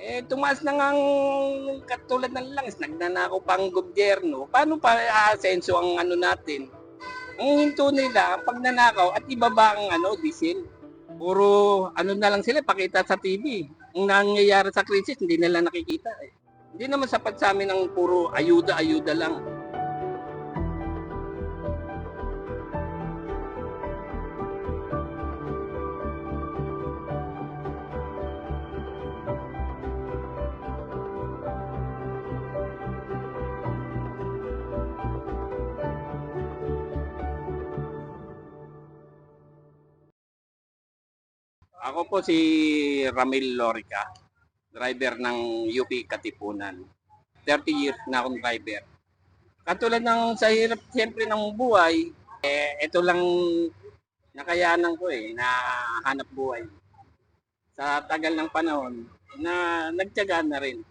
Tumaas na ngang katulad ng langis, nagnanakaw pa ang gobyerno, paano pa aasenso ang ano natin? Ang hinto nila, pagnanakaw at ibaba ang diesel. Puro ano na lang sila, pakita sa TV. Ang nangyayari sa krisis, hindi nila nakikita eh. Hindi naman sapat sa amin ang puro ayuda-ayuda lang. Ako po si Ramil Lorica, driver ng UP Katipunan. 30 years na akong driver. Katulad ng sa hirap siyempre ng buhay, ito lang nakayanan ko na hanap buhay. Sa tagal ng panahon na nagtiyaga na rin.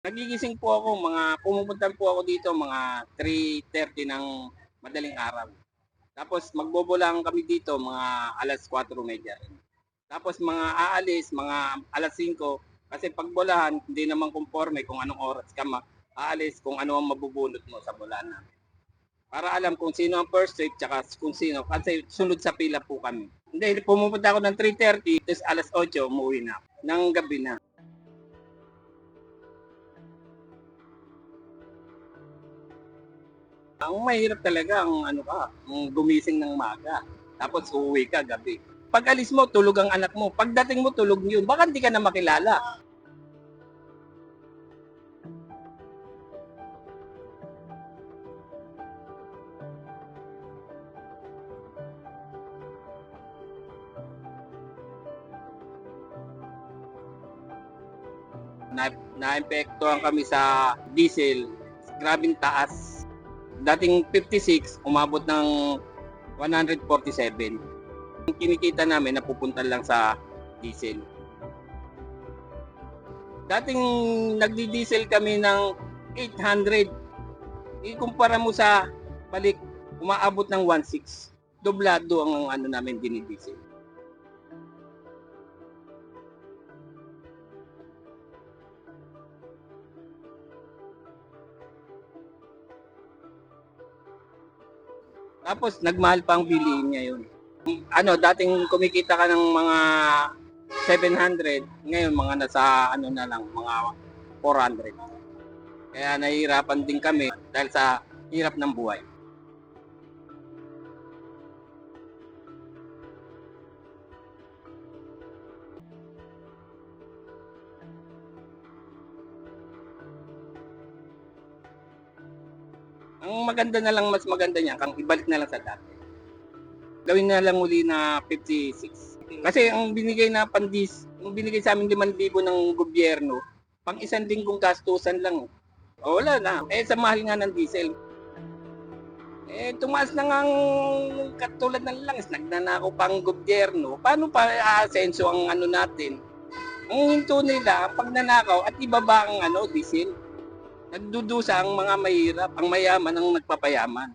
Nagigising po ako, pumupunta po ako dito mga 3:30 ng madaling araw. Tapos magbobolang kami dito mga alas 4:30. Tapos mga aalis, mga alas 5, kasi pagbolahan, hindi naman conforme kung anong oras ka aalis, kung ano ang mabubulot mo sa bolahan namin. Para alam kung sino ang first trip, tsaka kung sino, kasi sunod sa pila po kami. Hindi, pumupunta ako ng 3:30, tapos alas 8, umuwi na, ng gabi na. Ang mahirap talaga ang ang gumising ng maga, tapos uuwi ka gabi. Pag alis mo, tulog ang anak mo. Pagdating mo, tulog yun. Baka hindi ka na makilala. Naepektuhan kami sa diesel. Grabing taas. Dating 56, umabot ng 147. Ang kinikita namin napupunta lang sa diesel. Dating nagdi-diesel kami ng 800. Ikumpara mo sa balik, umaabot ng 1.6. Doblado ang namin dinidiesel. Tapos nagmahal pa ang bilihin niya yun. Dating kumikita ka ng mga 700, ngayon mga nasa na lang, mga 400. Kaya nahihirapan din kami dahil sa hirap ng buhay. Ang maganda na lang, mas maganda niya, kang ibalik na lang sa dati. Gawin na lang uli na 56. Kasi ang binigay na ang binigay sa amin 5,000 ng gobyerno, pang isang linggong gastusan lang. O wala na. Sa mahal nga ng diesel. Tumaas na nga katulad ng langis, nagnanakaw pa ang gobyerno. Paano pa aasenso ang natin? Ang hinto nila, pagnanakaw at ibaba ang diesel. Nagdudusa ang mga mahirap, ang mayaman ang nagpapayaman.